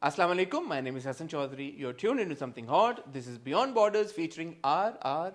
Assalamu alaikum. My name is Hassan Chaudhary. You're tuned into something hot. This is Beyond Borders featuring RRR.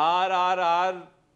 RRR.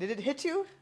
Did it hit you?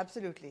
Absolutely.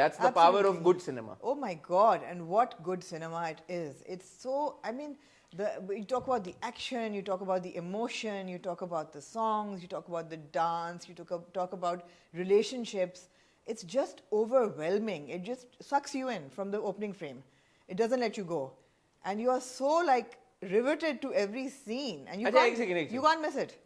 that's the power of good cinema. Oh my God, and what good cinema it is. It's so, I mean, you talk about the action, you talk about the emotion, you talk about the songs, you talk about the dance, you talk about relationships. It's just overwhelming. It just sucks you in from the opening frame. It doesn't let you go. And you are so like riveted to every scene and you can't miss it.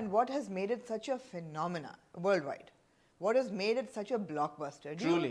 and what has made it such a phenomenon worldwide. What has made it such a blockbuster? Truly.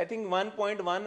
I think 1.1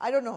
I don't know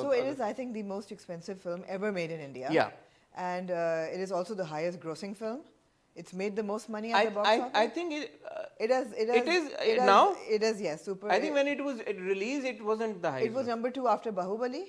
So it is I think the most expensive film ever made in India. Yeah. And it is also the highest grossing film. It's made the most money at the box office. I think it is now. It is yes super. I think when it released it wasn't the highest. It was number 2 after Bahubali.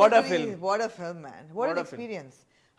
What a film man. What an experience.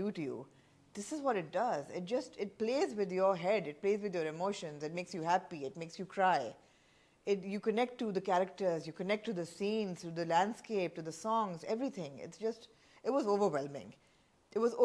do to you? This is what it does. It plays with your head. It plays with your emotions. It makes you happy. It makes you cry. You connect to the characters. You connect to the scenes, to the landscape, to the songs, everything. It was overwhelming. It was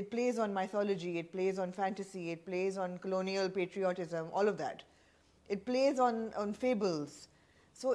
It plays on mythology. It plays on fantasy. It plays on colonial patriotism. All of that. It plays on fables. So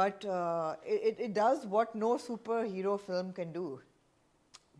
But it does what no superhero film can do.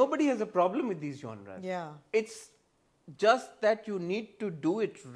nobody has a problem with these genres. Yeah. It's just that you need to do it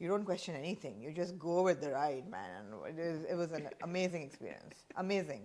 you don't question anything, you just go with the ride, man, and it was an amazing experience, amazing.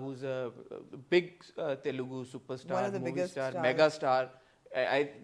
who is a big Telugu superstar, one of the biggest star, stars. mega star. I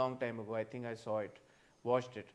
long time ago I think I saw it, watched it.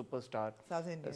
superstar,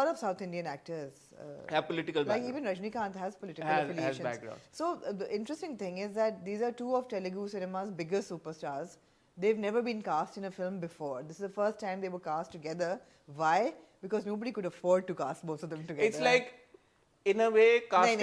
lot of South Indian actors have political background. Like even Rajnikant has political affiliations. Has background. So the interesting thing is that these are two of Telugu cinema's biggest superstars. They've never been cast in a film before. This is the first time they were cast together. Why? Because nobody could afford to cast both of them together. It's like in a way casting.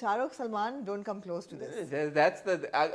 Shahrukh, Salman don't come close to this. That's the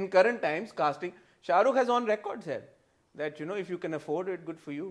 in current times. Casting Shahrukh has on record said that you know if you can afford it, good for you.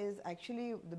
is actually the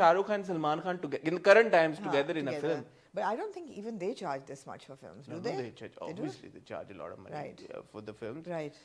Shahrukh Khan and Salman Khan together in current times together in a film. But I don't think even they charge this much for films, do they? They charge, obviously they charge a lot of money for the films. Right.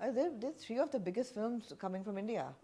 they're 3 of the biggest films coming from India.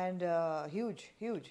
And huge.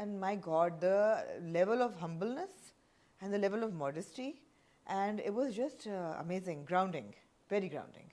and my God, the level of humbleness and the level of modesty, and it was just amazing, grounding, very grounding.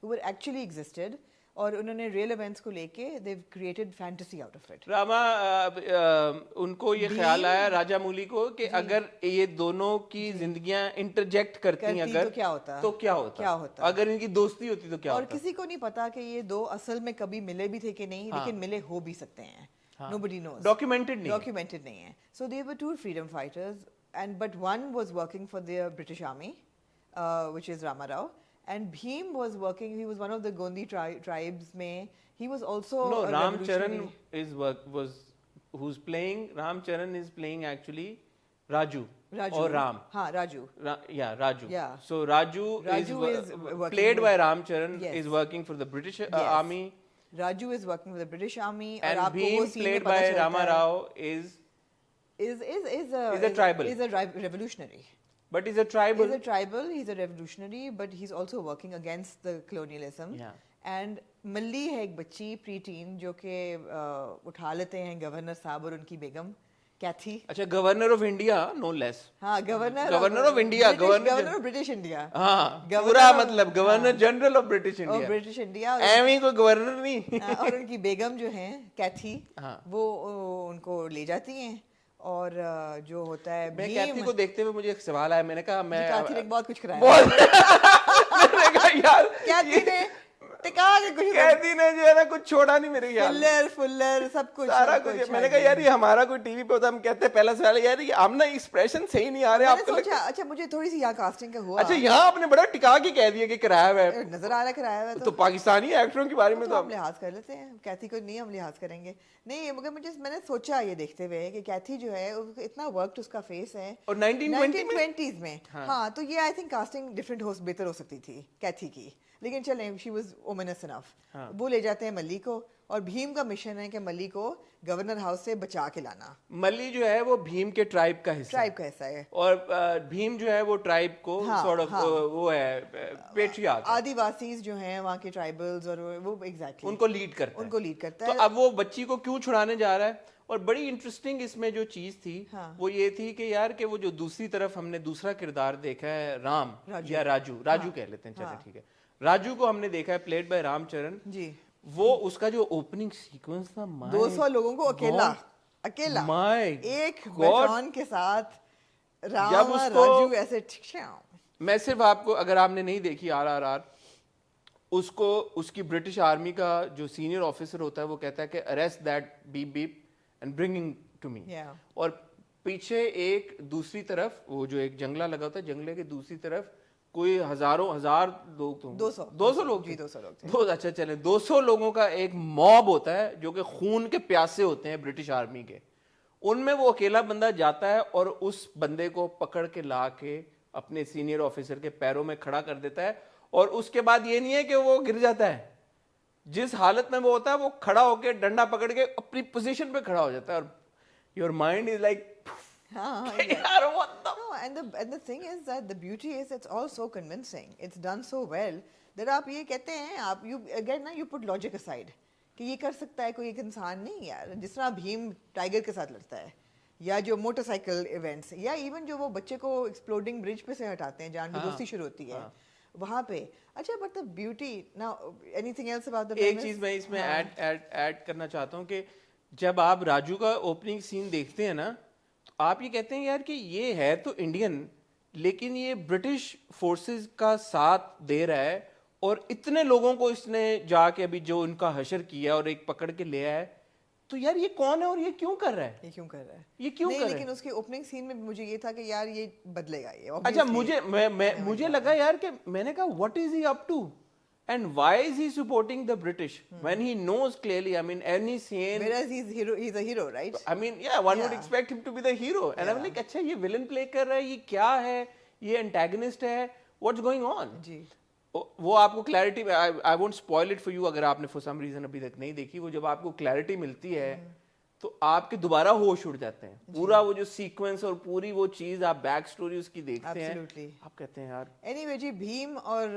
who were actually existed, اور انہوں نے real events کو لے کے they've created fantasy out of it. Rama ان کو یہ خیال آیا راجا مولی کو کہ اگر یہ دونوں کی زندگیاں انٹرجیکٹ کرتی ہیں اگر تو کیا ہوتا اگر ان کی دوستی ہوتی تو کیا ہوتا. اور کسی کو نہیں پتا کہ یہ دو اصل میں کبھی ملے بھی تھے کہ نہیں, لیکن ملے ہو بھی سکتے ہیں. Nobody knows. Documented نہیں ہے. So they were two freedom fighters, but one was working for the British Army, which is Rama Rao. And Bhim was working, he was one of the Gondi tribes mein. He was also Ram Charan who's playing, Ram Charan is playing actually Raju. Or Ram. Raju. Raju. Yeah. So Raju is played by Ram Charan, is working for the British Army. Raju is working for the British Army. And Bhim played by Rama Rao is a tribal. Is a revolutionary. But he's a tribal. He's a revolutionary, but he's also working against the colonialism. Yeah. And ملی ہے ایک بچی پری ten جو کہ اٹھا لیتے ہیں governor صاحب اور ان کی بیگم کیتھی. اچھا گورنر آف انڈیا نو لیس. ہاں governor of India, governor of British India. ہاں پورا مطلب governor general of British India. ایویں کوئی گورنر نہیں. اور ان کی بیگم جو ہیں کیتھی وہ ان کو لے جاتی ہیں. اور جو ہوتا ہے میں کیتھی کو دیکھتے ہوئے مجھے ایک سوال آیا. میں نے کہا میں کیتھی نے بہت کچھ کرایا. میں نے کہا یار کیتھی نے کیتھی نے جو ہے نا کچھ چھوڑا نہیں میرے خیال. فلر سب کچھ سارا کچھ. میں نے کہا یار یہ ہمارا کوئی ٹی وی پہ ہوتا ہم کہتے ہیں پہلا سوال یار ہم نا ایکسپریشن صحیح نہیں آ رہے آپ کو. اچھا مجھے تھوڑی سی یہاں کاسٹنگ کا ہوا. اچھا یہاں آپ نے بڑا ٹکا کے کہہ دیا کہ کرایا ہوا ہے. نظر آ رہا ہے کرایا ہوا ہے. تو پاکستانی ایکٹروں کے بارے میں تو ہم لحاظ کر لیتے ہیں. کیتھی کو نہیں ہم لحاظ کریں گے. نہیں مگر میں نے سوچا یہ دیکھتے ہوئے کہ کیتھی جو ہے اتنا ورکڈ اس کا فیس ہے. اور 1920s میں ہاں تو یہ آئی تھنک کاسٹنگ ڈفرینٹ بہتر ہو سکتی تھی کیتھی کی. لیکن چلیں شی واز اومنس انف. وہ لے جاتے ہیں ملی کو اور بھیم کا مشن ہے کہ ملی کو گورنر ہاؤس سے بچا کے لانا. ملی جو ہے وہ بھیم کے ٹرائب کا حصہ ہے اور بھیم جو ہے وہ ٹرائب کو وہ ہے پیٹریارک. آدیواسیز جو ہیں وہاں کے ٹرائبلز اور وہ ایگزیکٹلی ان کو لیڈ کرتا ہے. تو اب وہ بچی کو کیوں چھڑانے جا رہا ہے. اور بڑی انٹرسٹنگ اس میں جو چیز تھی وہ یہ تھی کہ یار کہ وہ جو دوسری طرف ہم نے دوسرا کردار دیکھا ہے رام یا راجو کہہ لیتے ہیں. چلے ٹھیک ہے. راجو کو ہم نے دیکھا ہے پلیڈ بائی رام چرن. جی وہ اس کا جو اوپننگ سیکوینس تھا 200 لوگوں کو اکیلا ایک بیٹھان کے ساتھ رام اور راجو ایسے. میں صرف آپ کو اگر آپ نے نہیں دیکھی RRR اس کو اس کی برٹش آرمی کا جو سینئر آفیسر ہوتا ہے وہ کہتا ہے کہ arrest that beep beep and bringing to me. اور پیچھے ایک دوسری طرف وہ جو ایک جنگلہ لگا ہوتا ہے جنگلے کے دوسری طرف کوئی ہزار لوگ تو 200 لوگ تھے. اچھا چلیں 200 لوگوں کا ایک موب ہوتا ہے جو کہ خون کے پیاسے ہوتے ہیں برٹش آرمی کے. ان میں وہ اکیلا بندہ جاتا ہے اور اس بندے کو پکڑ کے لا کے اپنے سینئر آفیسر کے پیروں میں کھڑا کر دیتا ہے. اور اس کے بعد یہ نہیں ہے کہ وہ گر جاتا ہے. جس حالت میں وہ ہوتا ہے وہ کھڑا ہو کے ڈنڈا پکڑ کے اپنی پوزیشن پہ کھڑا ہو جاتا ہے. اور your mind is like and the thing is that the beauty is it's all so convincing, it's done so well that آپ یہ کہتے ہیں آپ you put logic aside کہ یہ کر سکتا ہے کوئی ایک انسان نہیں یار. جس طرح بھیم ٹائیگر کے ساتھ لڑتا ہے یا جو موٹر سائیکل ایونٹس یا ایون جو وہ بچے کو ایکسپلوڈنگ برج پہ سے ہٹاتے ہیں جان کی دوستی شروع ہوتی ہے وہاں پہ. اچھا but the beauty now anything else about the ایک چیز میں اس میں ایڈ کرنا چاہتا ہوں کہ جب آپ راجو کا اوپننگ سین دیکھتے ہیں نا تو آپ یہ کہتے ہیں یار کہ یہ ہے تو انڈین لیکن یہ برٹش فورسز کا ساتھ دے رہا ہے اور اتنے لوگوں کو اس نے جا کے ابھی جو ان کا حشر کیا اور ایک پکڑ کے لے آیا ہے. تو یار یہ کون ہے اور یہ کیوں کر رہا ہے لیکن اس کے اوپننگ سین میں مجھے یہ تھا کہ یار یہ بدلے گا یہ. اچھا مجھے لگا یار کہ میں نے کہا what is he up to and why is he supporting the British when he knows clearly, I mean any scene whereas he's a hero, right? I mean one would expect him to be the hero and I'm like اچھا یہ villain play کر رہا ہے یہ کیا ہے یہ antagonist ہے what's going on. جی وہ آپ کو clarity I won't spoil it for you اگر آپ نے for some reason ابھی تک نہیں دیکھی. وہ جب آپ کو کلیئرٹی ملتی ہے تو آپ کے دوبارہ ہوش اڑ جاتے ہیں. پورا وہ جو سیکوینس اور پوری وہ چیز آپ بیک سٹوری اس کی دیکھتے ہیں آپ کہتے ہیں یار. اینی وے جی بھیم اور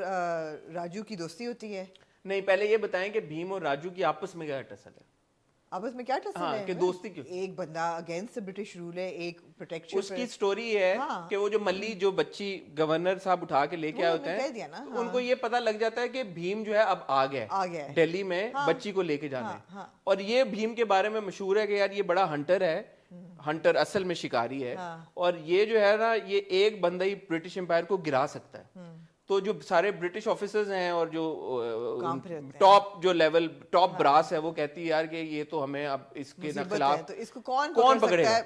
راجو کی دوستی ہوتی ہے. نہیں پہلے یہ بتائیں کہ بھیم اور راجو کی آپس میں کیا ٹسل ہے. آپس میں کیا ٹسل ہے کہ دوستی کیوں, ایک بندہ اگینسٹ برٹش رول ہے, ایک پروٹیکشن. اس کی سٹوری ہے کہ وہ جو ملی جو بچی گورنر صاحب اٹھا کے لے کے آئے ہوتے ہیں, ان کو یہ پتا لگ جاتا ہے کہ بھیم جو ہے اب آ گیا دہلی میں بچی کو لے کے جانا ہے, اور یہ بھیم کے بارے میں مشہور ہے کہ یار یہ بڑا ہنٹر ہے, ہنٹر اصل میں شکاری ہے, اور یہ جو ہے نا یہ ایک بندہ ہی برٹش امپائر کو گرا سکتا ہے. تو جو سارے برٹش آفیسرز ہیں اور جو ٹاپ جو لیول ٹاپ براس ہے وہ کہتی ہے یار کہ یہ تو ہمیں اب اس کے خلاف کون پکڑے گا.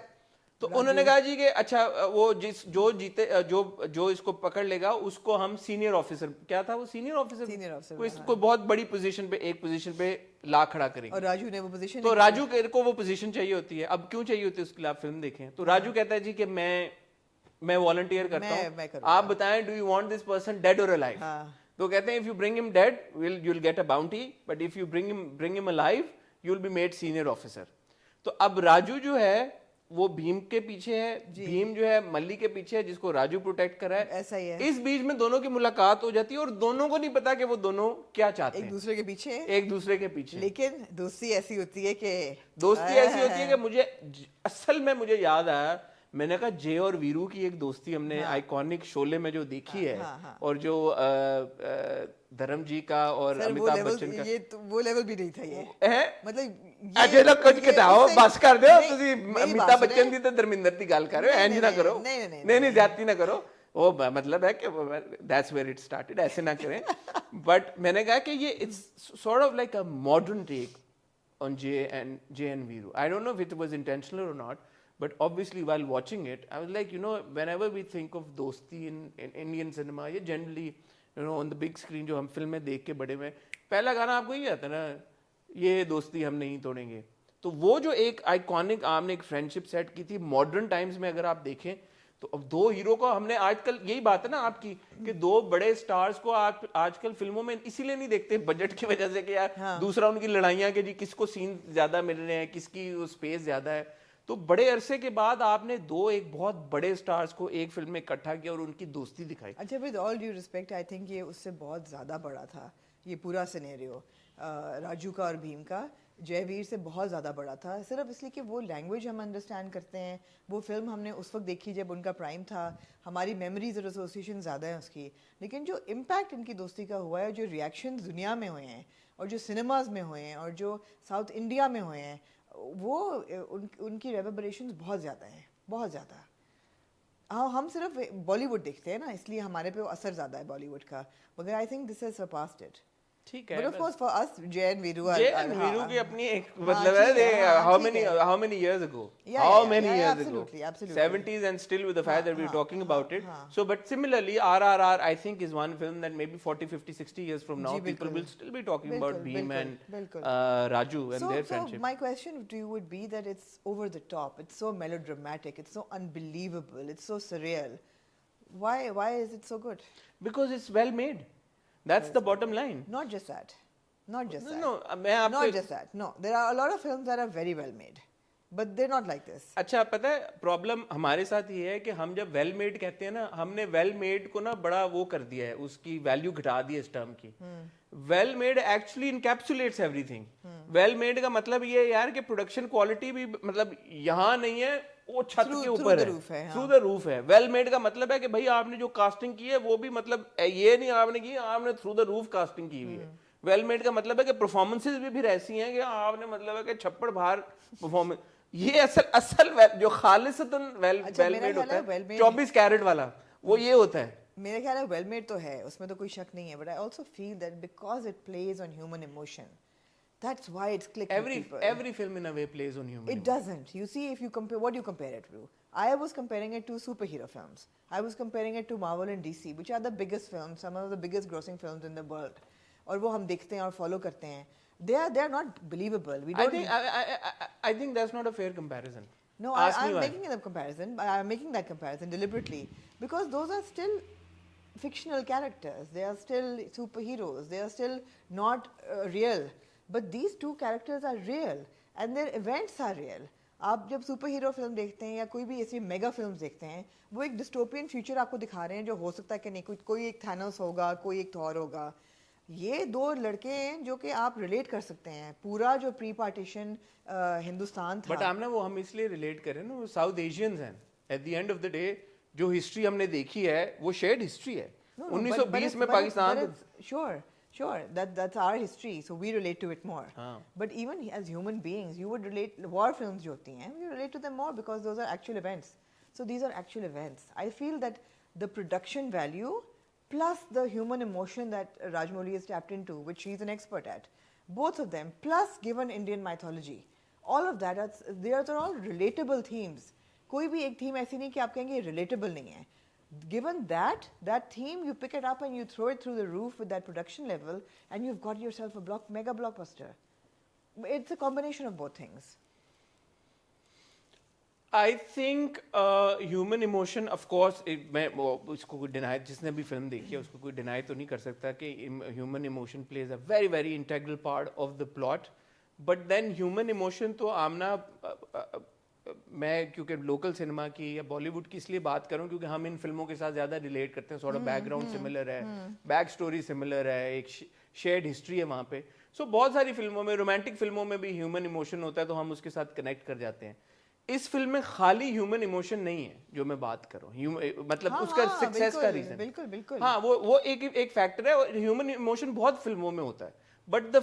تو انہوں نے کہا جی کہ اچھا وہ جو جیتے جو اس کو پکڑ لے گا اس کو ہم سینئر آفیسر, کیا تھا وہ سینئر آفیسر, اس کو بہت بڑی پوزیشن پہ ایک پوزیشن پہ لا کھڑا کریں گے. اور راجو نے وہ پوزیشن, تو راجو کو وہ پوزیشن چاہیے ہوتی ہے. اب کیوں چاہیے ہوتی ہے اس کے لیے آپ فلم دیکھیں تو راجو کہتا ہے جی کہ میں والنٹیئر کرتا ہوں, آپ بتائیں do you want this person did اور الائیو. تو کہتے ہیں if you bring him dead you will get a bounty, but if you bring him alive you will be made senior officer. تو اب راجو جو ہے وہ بھیم کے پیچھے ہے, بھیم جو ہے ملی کے پیچھے ہے جس کو راجو پروٹیکٹ کرا ہے. ایسا ہی ہے. اس بیچ میں دونوں کی ملاقات ہو جاتی ہے اور دونوں کو نہیں پتا کہ وہ دونوں کیا چاہتے ہیں, ایک دوسرے کے پیچھے. لیکن دوستی ایسی ہوتی ہے کہ مجھے یاد آیا, میں نے کہا جے اور ویرو کی ایک دوستی ہم نے آئیکونک شولے میں جو دیکھی ہے, اور جو دھرم جی کا اور امیتابھ بچن کا, یہ وہ لیول بھی نہیں تھا. یہ مطلب اجے لوگ کچھ کہتاؤ بس کر دو, تسی امیتابھ بچن دی تے دھرمیندر دی گل کر رہے ہو, اینج نہ کرو, نہیں زیادتی نہ کرو. وہ مطلب ہے کہ that's where it started, ایسے نہ کریں. بٹ میں نے کہا کہ یہ it's sort of like a modern take on Jay and Veeru. I don't know if it was intentional or not, but obviously while watching it I was like, whenever we think of dosti in Indian cinema, یہ generally on the big screen جو ہم فلمیں دیکھ کے بڑے میں, پہلا گانا آپ کو یہ آتا ہے نا, یہ دوستی ہم نہیں توڑیں گے. تو وہ جو ایک آئیکونک آپ نے ایک فرینڈشپ سیٹ کی تھی ماڈرن ٹائمز میں, اگر آپ دیکھیں تو اب دو ہیرو کو ہم نے آج کل, یہی بات ہے نا آپ کی کہ دو بڑے سٹارز کو آپ آج کل فلموں میں اسی لیے نہیں دیکھتے بجٹ کی وجہ سے کہ یار دوسرا ان کی لڑائیاں کہ جی کس کو سین زیادہ مل رہے ہیں, کس کی اسپیس زیادہ ہے. تو بڑے عرصے کے بعد آپ نے ایک بہت بڑے سٹارز کو ایک فلم میں اکٹھا کیا اور ان کی دوستی دکھائی. اچھا with all due respect I think یہ اس سے بہت زیادہ بڑا تھا یہ پورا سینیریو راجو کا اور بھیم کا, جے ویر سے بہت زیادہ بڑا تھا, صرف اس لیے کہ وہ لینگویج ہم انڈرسٹینڈ کرتے ہیں. وہ فلم ہم نے اس وقت دیکھی جب ان کا پرائم تھا, ہماری میموریز اور ایسوسیشن زیادہ ہیں اس کی. لیکن جو امپیکٹ ان کی دوستی کا ہوا ہے, جو ریئیکشنز دنیا میں ہوئے ہیں اور جو سنیماز میں ہوئے ہیں اور جو ساؤتھ انڈیا میں ہوئے ہیں, وہ ان کی ریوربریشنز بہت زیادہ ہیں, بہت زیادہ. ہم صرف بالی ووڈ دیکھتے ہیں نا, اس لیے ہمارے پہ اثر زیادہ ہے بالی ووڈ کا, مگر I think this has surpassed it. ٹھیک ہے, but of course for us Jay and Veeru کی اپنی ایک مطلب ہے how many years ago, how many years ago, 70s, and still with the fact that we're talking about it. So but similarly RRR I think is one film that maybe 40 50 60 years from now people will still be talking about Bheem and Raju and their friendship. So my question to you would be that it's over the top, it's so melodramatic, it's so unbelievable, it's so surreal. Why is it so good? Because it's well made. That's the bottom line. Not just that. No, not just that. No, there are a lot of films that are very well made, but they're not like this. اچھا پتہ ہے problem ہمارے ساتھ یہ ہے کہ ہم جب ویل میڈ کہتے ہیں نا, ہم نے ویل میڈ کو نا بڑا وہ کر دیا ہے, اس کی ویلیو گھٹا دی ہے اس ٹرم کی. Well made actually encapsulates everything. Well made کا مطلب یہ ہے یار کہ پروڈکشن کوالٹی بھی مطلب یہاں نہیں ہے, وہ چھت کے اوپر ہے, تھرو دا روف ہے. ویل میڈ کا مطلب ہے کہ بھائی آپ نے جو کاسٹنگ کی ہے وہ بھی مطلب یہ نہیں آپ نے کی, آپ نے تھرو دا روف کاسٹنگ کی ہوئی ہے. ویل میڈ کا مطلب ہے کہ پرفارمنسز بھی ایسی ہیں کہ آپ نے مطلب ہے کہ چھپڑ باہر پرفارمنس. یہ اصل جو خالصتاً ویل میڈ ہوتا ہے 24 کیرٹ والا, وہ یہ ہوتا ہے. میرے خیال ہے ویل میڈ تو ہے, اس میں تو کوئی شک نہیں ہے, but I also feel that because it plays on human emotion, that's why it's clicking people. Every film in a way plays on human emotion. It doesn't. You see, if you compare, what do you compare it to? I was comparing it to superhero films. I was comparing it to Marvel and DC, which are the biggest films, some of the biggest grossing films in the world. اور وہ ہم دیکھتے ہیں اور follow کرتے ہیں. They are not believable. I think that's not a fair comparison. No, I'm making that comparison. I'm making that comparison deliberately because those are still fictional characters. They are still superheroes. They are still not real. But these two characters are real and their events are real. آپ جب super hero film دیکھتے ہیں یا کوئی بھی ایسی mega films دیکھتے ہیں, وہ ایک ڈسٹوپین فیوچر آپ کو دکھا رہے ہیں جو ہو سکتا ہے کہ نہیں, کوئی ایک تھینوس ہوگا, کوئی ایک تھور ہوگا. یہ دو لڑکے ہیں جو کہ آپ ریلیٹ کر سکتے ہیں. پورا جو پری پارٹیشن ہندوستان تھا, بٹ آمنا وہ ہم اس لیے ریلیٹ کریں نا, وہ ساؤتھ ایشینز ہیں. At the end of the day جو ہسٹری ہم نے دیکھی ہے وہ شیئرڈ ہسٹری ہے. 1920 میں Pakistan, Sure, that's our history, so we relate to it more. But even as human beings, you would relate, war films jo hoti hain, you relate to them more because those are actual events. So these are actual events. I feel that the production value plus the human emotion that Rajamouli has tapped into, which she's an expert at, both of them, plus given Indian mythology, all of that, they are all relatable themes. کوئی بھی ایک theme ایسی نہیں کہ آپ کہیں گے relatable نہیں ہے. Given that theme, you pick it up and you throw it through the roof with that production level, and you've got yourself a mega blockbuster. It's a combination of both things. I think human emotion, of course, میں اس کو کوئی deny, جس نے بھی film دیکھی ہے اس کو کوئی ڈینائی تو نہیں کر سکتا کہ human emotion plays a very very integral part of the plot. But then human emotion تو آمنا, میں کیونکہ لوکل سنیما کی یا بالی ووڈ کی اس لیے بات کروں کیونکہ ہم ان فلموں کے ساتھ زیادہ ریلیٹ کرتے ہیں. سورٹ بیک گراؤنڈ سملر ہے, بیک اسٹوری سملر ہے, ایک شیئرڈ ہسٹری ہے وہاں پہ. سو بہت ساری فلموں میں, رومانٹک فلموں میں بھی ہیومن ایموشن ہوتا ہے تو ہم اس کے ساتھ کنیکٹ کر جاتے ہیں. اس فلم میں خالی ہیومن ایموشن نہیں ہے جو میں بات کروں, مطلب اس کا سکسیس کا ریزن, بالکل بالکل, ہاں وہ ایک فیکٹر ہے. اور ہیومن ایموشن بہت فلموں میں ہوتا ہے, بٹ دا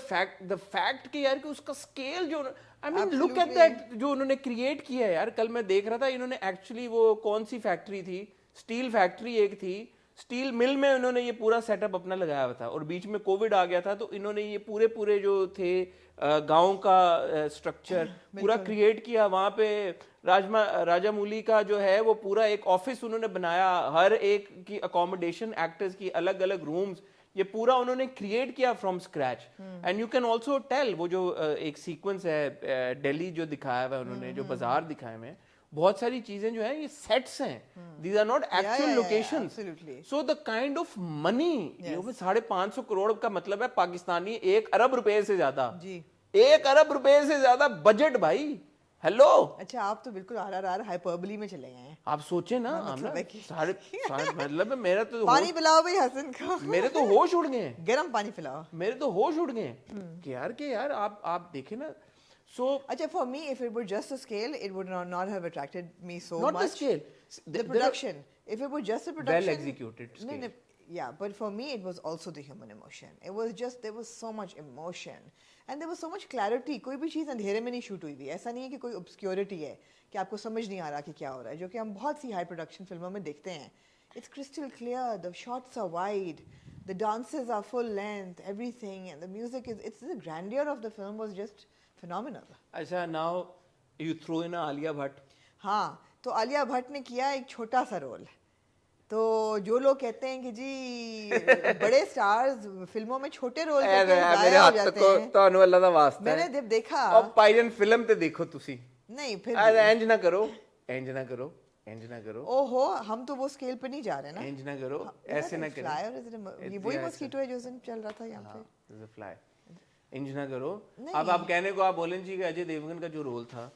فیکٹ کہ یار کہ اس کا اسکیل جو, آئی مین لک ایٹ دیٹ جو انہوں نے کریٹ کیا ہے یار. کل میں دیکھ رہا تھا انہوں نے ایکچولی وہ کون سی فیکٹری تھی, اسٹیل فیکٹری ایک تھی, اسٹیل مل میں انہوں نے یہ پورا سیٹ اپ اپنا لگایا ہوا تھا, اور بیچ میں کووڈ آ گیا تھا تو انہوں نے یہ پورے جو تھے گاؤں کا اسٹرکچر پورا کریٹ کیا. وہاں پہ راجا مولی کا جو ہے وہ پورا ایک آفس انہوں نے بنایا, ہر ایک کی اکوموڈیشن, ایکٹرز کی الگ الگ رومز, یہ پورا انہوں نے کریٹ کیا from scratch. And you can also tell وہ جو ایک سیکوینس ہے دہلی جو دکھایا ہوا ہے انہوں نے, جو بازار دکھائے ہوئے ہیں, بہت ساری چیزیں جو ہیں یہ سیٹس ہیں, these are not actual locations. So the kind of money, 550 crore کا مطلب ہے پاکستانی 1 ارب روپے سے زیادہ, 1 ارب روپے سے زیادہ بجٹ بھائی. ہیلو, اچھا آپ تو بالکل RRR ہائپربلی میں چلے گئے ہیں. آپ سوچیں نا, مطلب میرا تو پانی پلاؤ بھائی حسن کو, میرے تو ہوش اڑ گئے, گرم پانی پلاؤ, میرے تو ہوش اڑ گئے کہ یار آپ دیکھیں نا. So acha, for me, if it were just the scale, it would not have attracted me so not much. The scale, the production. If it were just the production, well executed scale. Yeah, but for me it was also the human emotion. It was just, there was so much emotion and there was so much clarity. کوئی بھی چیز اندھیرے میں نہیں shoot ہوئی ہوئی, ایسا نہیں ہے کہ کوئی obscurity ہے کہ آپ کو سمجھ نہیں آ رہا کہ کیا ہو رہا ہے, جو کہ ہم بہت سی ہائی پروڈکشن فلموں میں دیکھتے ہیں. It's crystal clear, the shots are wide, the dances are full length, everything, and the music is, it's the grandeur of the film was just phenomenal. اچھا, now you throw in Alia Bhatt. ہاں, تو عالیہ بھٹ نے کیا ایک چھوٹا سا رول. تو جو لوگ کہتے ہیں کہ جی بڑے سٹارز فلموں میں چھوٹے رول کرتے ہیں ضائع ہو جاتے ہیں, ਤੁਹਾਨੂੰ ਅੱਲਾ ਦਾ ਵਾਸਤਾ میں نے جب دیکھا, اب پائرن فلم تے دیکھو تسی, نہیں پھر انج نہ کرو, انج نہ کرو, انج نہ کرو. او ہو, ہم تو وہ اسکیل پہ نہیں جا رہے نا, انج نہ کرو, ایسے نہ کرو. یہ وہی ماسکیٹو ہے جو اس دن چل رہا تھا یہاں پہ, فلائی. انج نہ کرو. اب آپ کہنے کو آپ بولیں جی کہ اجے دیوگن کا جو رول تھا,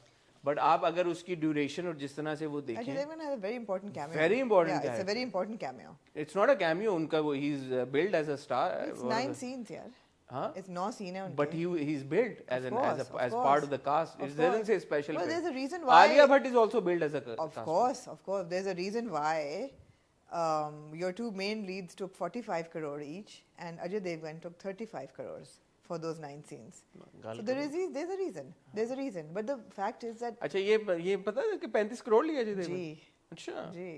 بٹ آپ اگر اس کی ڈیوریشن اور جس طرح سے وہ دیکھیں, Ajay Devgan has a very important cameo. Very important. Yeah, it's a very important cameo. It's not a cameo, ان کا وہ he is built as a star. It's 9 scenes yaar. ہاں, It's 9 scenes ہیں ان کے. but he's built as part of the cast. It doesn't say special. Well, there's a reason why. Alia Bhatt is also built as a cast. Of course. There's a reason why your two main leads took 45 crore each and Ajay Devgan took 35 crores for those 9 scenes. So there's a reason. But the fact is that اچھا یہ پتا ہے کہ 35 کروڑ لیا Ajay Devgan. جی اچھا جی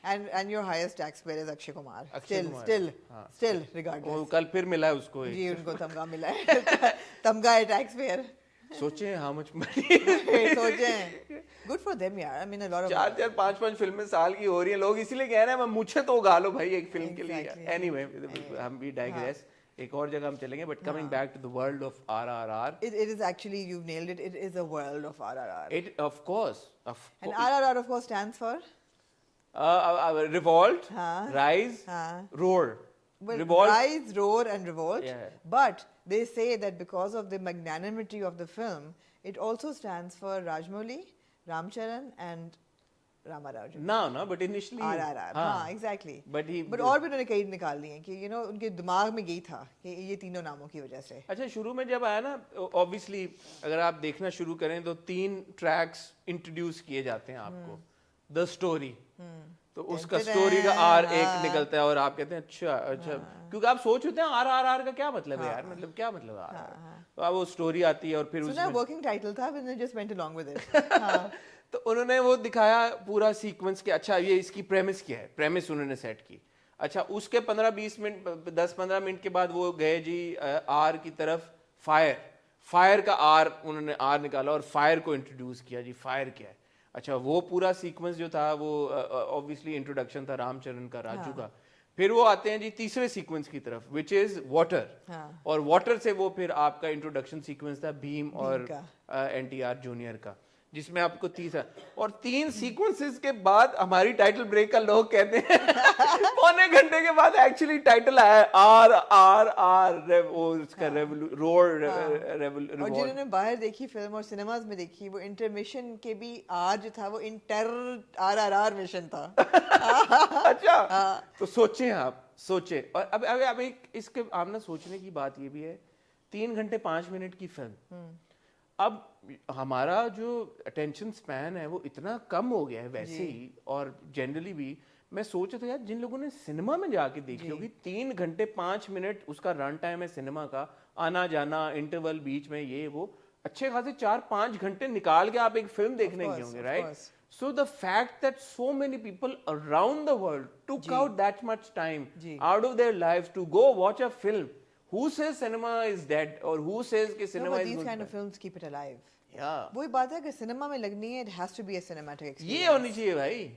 and your highest taxpayer is Akshay Kumar. Still regardless. کل پھر ملا ہے اس کو, جی ان کو تمغہ ملا ہے, تمغہ ہے ٹیکس پیئر. سوچیں how much money. سوچیں, good for them yaar. I mean a lot of 4-5 فلمیں سال کی ہو رہی ہیں, لوگ اسی لیے کہہ رہے ہیں مجھے تو اگا لو بھائی ایک فلم کے لیے. Anyway, ہم بھی digress, ایک اور جگہ ہم چلیں گے, but coming back to the world of RRR. It is actually, you've nailed it. It is a world of RRR. It of course. And RRR of course stands for revolt, rise, roar. Well, revolt. Rise, roar and revolt. Yeah. But they say that because of the magnanimity of the film, it also stands for Rajamouli, Ramcharan and Rama Rao جو No, but initially RRR ہاں exactly but اور بھی انہوں نے کئی نکال دی ہیں کہ یو نو ان کے دماغ میں یہی تھا کہ یہ تینوں ناموں کی وجہ سے. اچھا شروع میں جب آیا نا obviously اگر آپ دیکھنا شروع کریں تو 3 ٹریکس انٹروڈیوس کیے جاتے ہیں آپ کو. دا اسٹوری, تو اس کا اسٹوری کا آر ایک نکلتا ہے اور آپ کہتے ہیں اچھا کیونکہ آپ سوچ ہوتے ہیں RRR کا کیا مطلب ہے یار, مطلب کیا مطلب ہے, تو اب وہ اسٹوری آتی ہے اور پھر سنا ورکنگ ٹائٹل تھا but they just went along with it. تو انہوں نے وہ دکھایا پورا سیکوینس کہ اچھا یہ اس کی پریمس کیا ہے, پریمس انہوں نے سیٹ کی. اچھا اس کے 15-20 منٹ 10-15 منٹ کے بعد وہ گئے جی آر کی طرف, فائر کا آر انہوں نے آر نکالا اور فائر کو انٹروڈیوس کیا جی فائر کیا ہے. اچھا وہ پورا سیکوینس جو تھا وہ obviously انٹروڈکشن تھا رام چرن کا, راجو کا. پھر وہ آتے ہیں جی تیسرے سیکوینس کی طرف which is واٹر, اور واٹر سے وہ پھر آپ کا انٹروڈکشن سیکوینس تھا بھیم اور NTR جونیئر کا, جس میں آپ کو 3 سیکوینسز کے بعد ہماری ٹائٹل بریک کا لوگ کہتے ہیں پونے گھنٹے کے بعد ایکچولی ٹائٹل آیا RRR اس کا روڈ. اور جنہوں نے باہر دیکھی فلم اور سنیماز میں دیکھی وہ انٹرمیشن کے بھی آر جو تھا وہ RRR مشن تھا. اچھا تو سوچیں, آپ سوچیں. اور اب اس کے آمنا سوچنے کی بات یہ بھی ہے 3 گھنٹے 5 منٹ کی فلم, اب ہمارا جو اٹینشن سپین ہے وہ اتنا کم ہو گیا ہے ویسے ہی, اور جنرلی بھی میں سوچ رہا تھا یار جن لوگوں نے سنیما میں جا کے دیکھی ہوگی 3 گھنٹے 5 منٹ اس کا رن ٹائم ہے سنیما کا, آنا جانا انٹرول بیچ میں یہ وہ, اچھے خاصے 4-5 گھنٹے نکال کے آپ ایک فلم دیکھنے گئے ہوں گے, right. So the fact that so many people around the world took out that much time out of their lives to go watch a film. Who says cinema is dead or who says کہ cinema is good? These kind of films keep it alive. Yeah. وہی بات ہے کہ cinema میں لگنی ہے, it has to be a cinematic experience. یہ ہونی چاہیے بھائی,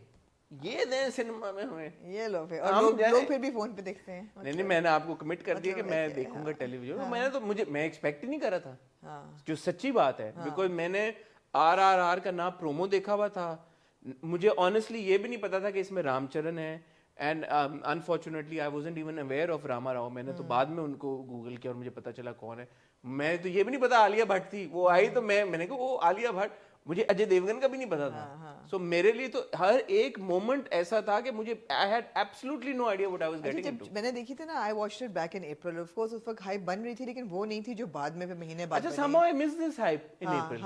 یہ دیں سنیما میں ہمیں. یہ لو پھر, اور لوگ پھر بھی فون پہ دیکھتے ہیں. نہیں میں نے آپ کو کمٹ کر دیا کہ میں دیکھوں گا ٹیلی ویژن. میں نے تو میں ایکسپیکٹ ہی نہیں کرا تھا, جو سچی بات ہے, بیکاز میں نے RRR کا نہ پرومو دیکھا ہوا تھا, مجھے آنیسٹلی یہ بھی نہیں پتا تھا کہ اس میں رام چرن ہے, and unfortunately I wasn't even aware of Rama Rao. میں نے تو بعد میں ان کو گوگل کیا اور مجھے پتا چلا کون ہے. میں تو یہ بھی نہیں پتا عالیہ بھٹ تھی, وہ آئی تو میں نے کہا وہ عالیہ بھٹ, مجھے اجے دیوگن کا بھی نہیں پتا تھا. سو میرے لیے تو ہر ایک مومنٹ ایسا تھا کہ مجھے I had absolutely no idea what I was getting into. میں نے دیکھی تھی نا, I watched it back in April, of course اس وقت ہائپ بن رہی تھی لیکن وہ نہیں تھی جو بعد میں مہینے بعد. اچھا somehow I missed this hype in April.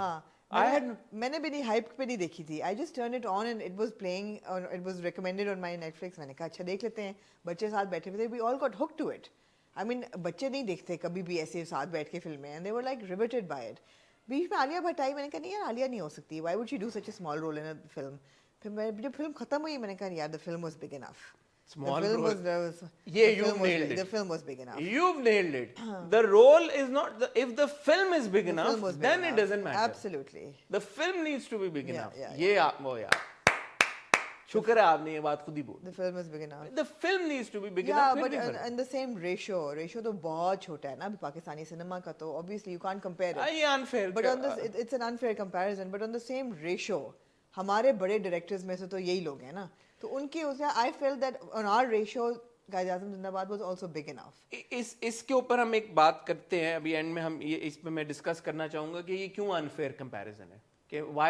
میں نے بھی نہیں ہائپ پہ نہیں دیکھی تھی. I just turned it on and it was playing, it was recommended on my Netflix. میں نے کہا اچھا دیکھ لیتے ہیں, بچے ساتھ بیٹھے ہوئے تھے, we all got hooked to it. I mean بچے نہیں دیکھتے کبھی بھی ایسے ساتھ بیٹھ کے فلمیں, and they were like riveted by it. بیچ میں عالیہ بھٹ آئی, میں نے کہا نہیں یار عالیہ نہیں ہو سکتی, why would she do such a small role in a film. پھر جب فلم ختم ہوئی میں نے کہا یار the film was big enough. Small the film role. yeah, you've nailed it. The film was big enough. You've nailed it. The role is not if the film is big enough, then it doesn't matter. Absolutely. The film needs to be big enough. یہ آپ وہ یار شکر ہے آپ نے یہ بات خود ہی بولی. The film is big enough. The film needs to be big enough. Yeah, but in the same ratio تو بہت چھوٹا ہے نا ابھی پاکستانی سنیما کا, تو obviously you can't compare it. یہ unfair. But on this it's an unfair comparison. But on the same ratio ہمارے بڑے ڈائریکٹرز میں سے تو یہی لوگ ہیں نا, تو ان کی اسے I felt that on our ratio Quaid Azam زندہ باد was also big enough. اس کے اوپر ہم ایک بات کرتے ہیں ابھی اینڈ میں, ہم یہ اس پہ میں ڈسکس کرنا چاہوں گا کہ یہ کیوں انفیئر کمپیریزن ہے, کہ why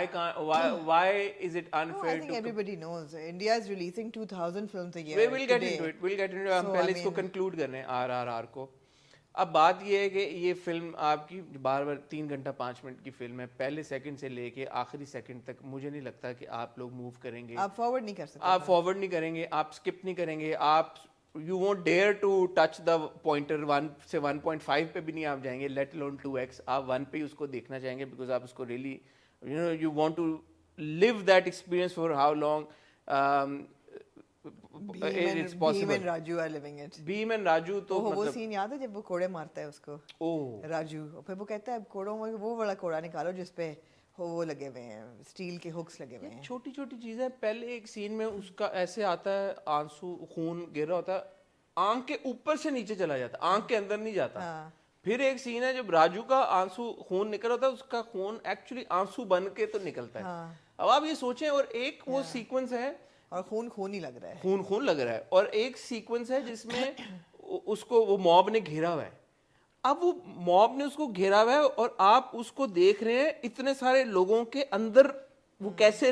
is it unfair? I think everybody knows India is releasing 2000 films a year. We'll get into it. ہم پہلے اس کو کنکلوڈ کر رہے ہیں RRR کو. اب بات یہ ہے کہ یہ فلم آپ کی بار 3 گھنٹہ 5 منٹ کی فلم ہے, پہلے سیکنڈ سے لے کے آخری سیکنڈ تک مجھے نہیں لگتا کہ آپ لوگ موو کریں گے, آپ فارورڈ نہیں کر سکتے, آپ فارورڈ نہیں کریں گے, آپ اسکپ نہیں کریں گے, آپ you won't dare to touch the pointer 1 سے 1.5 پہ بھی نہیں آپ جائیں گے, let alone 2x. آپ 1 پہ ہی اس کو دیکھنا چاہیں گے بیکاز آپ اس کو really you want to live that experience for how long it's possible. Bheem and Raju are living it. Bheem and Raju تو وہ سین یاد ہے جب وہ کوڑے مارتا ہے اس کو راجو, پھر وہ کہتا ہے کوڑوں میں وہ بڑا کوڑا نکالو جس پہ وہ لگے ہوئے ہیں, اسٹیل کے ہکس لگے ہوئے ہیں. چھوٹی چھوٹی چیزیں. پہلے ایک سین میں اس کا ایسے آتا ہے, آنسو خون گر رہا ہوتا ہے, آنکھ کے اوپر سے نیچے چلا جاتا, آنکھ کے اندر نہیں جاتا. پھر ایک سین ہے جب راجو کا آنسو خون نکل رہا ہوتا ہے, اس کا خون ایکچولی آنسو بن کے تو نکلتا ہے. اب آپ یہ سوچیں, اور ایک وہ سیکوینس ہے اور خون ہی لگ رہا ہے, خون لگ رہا ہے, اور ایک سیکوینس ہے جس میں اس کو وہ موب نے گھیرا ہوا ہے. اب وہ موب نے اس کو گھیرا ہوا ہے اور آپ اس کو دیکھ رہے ہیں اتنے سارے لوگوں کے اندر وہ کیسے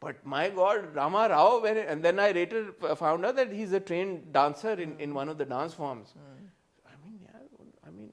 But my God, Rama Rao, and then I later found out that he's a trained dancer in one of the dance forms. I mean,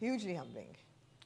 hugely humbling.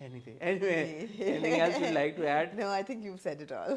anything. Anyway, anything else you'd like to add? No, I think you've said it all.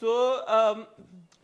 So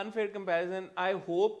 unfair comparison, I hope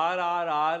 RRR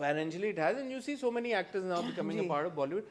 Financially it has, and you see so many actors now becoming a part of Bollywood.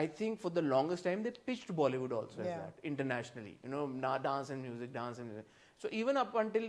I think for the longest time they pitched Bollywood also as that internationally, you know, dance and music. So even up until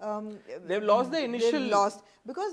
they've lost the initial because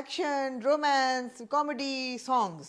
action, romance, comedy, songs.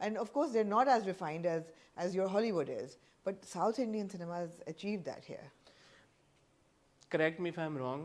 and of course they're not as refined as your Hollywood is, but South Indian cinema has achieved that here. Correct me if I'm wrong.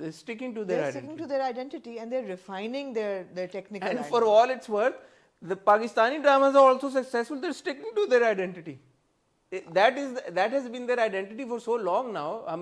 They're sticking to their identity and they're refining their technical. And for all it's worth, the Pakistani dramas are also successful. They're sticking to their identity. That has been their identity for so long now.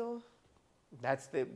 though? That's the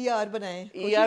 ER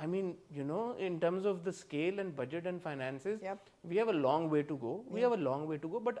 I mean, you know, in terms of the scale and budget and finances, we have a long way to go. But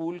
pool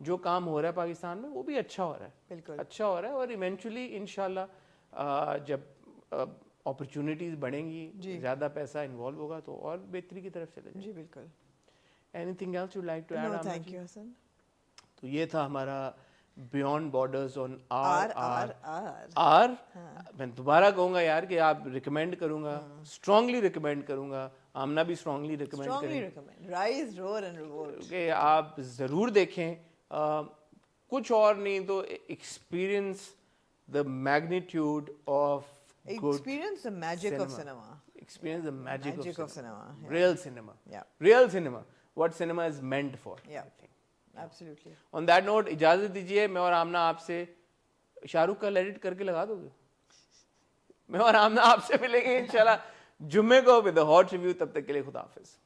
جو کام ہو رہا ہے پاکستان میں وہ بھی اچھا ہو رہا ہے, بالکل اچھا ہو رہا ہے, اور ایونچولی انشاءاللہ جب اپرچونیٹیز بڑھیں گی, زیادہ پیسہ انوالو ہوگا تو اور بہتری کی طرف چلے جائیں. جی بالکل. Anything else you like to add? No thank you Hasan. تو یہ تھا ہمارا بیونڈ بارڈرز آن آر. میں دوبارہ کہوں گا یار کہ آپ ریکمینڈ کروں گا, اسٹرانگلی ریکمینڈ کروں گا, آمنہ بھی اسٹرانگلی ریکمینڈ کریں رائز رور اینڈ ریوولٹ کہ آپ ضرور دیکھیں. کچھ اور نہیں تو experience the magnitude of experience the magic of cinema. Experience the magic of cinema. Yeah. Real cinema. Yeah. Real cinema. What cinema is meant for. Yeah. I think. Absolutely. On that note, اجازت دیجیے, میں اور آمنہ آپ سے شاہ رخ کا edit کر کے لگا دو گے, میں اور آمنہ آپ سے ملیں گے انشاءاللہ جمعے کو with a hot review. تب تک کے لیے خدا حافظ.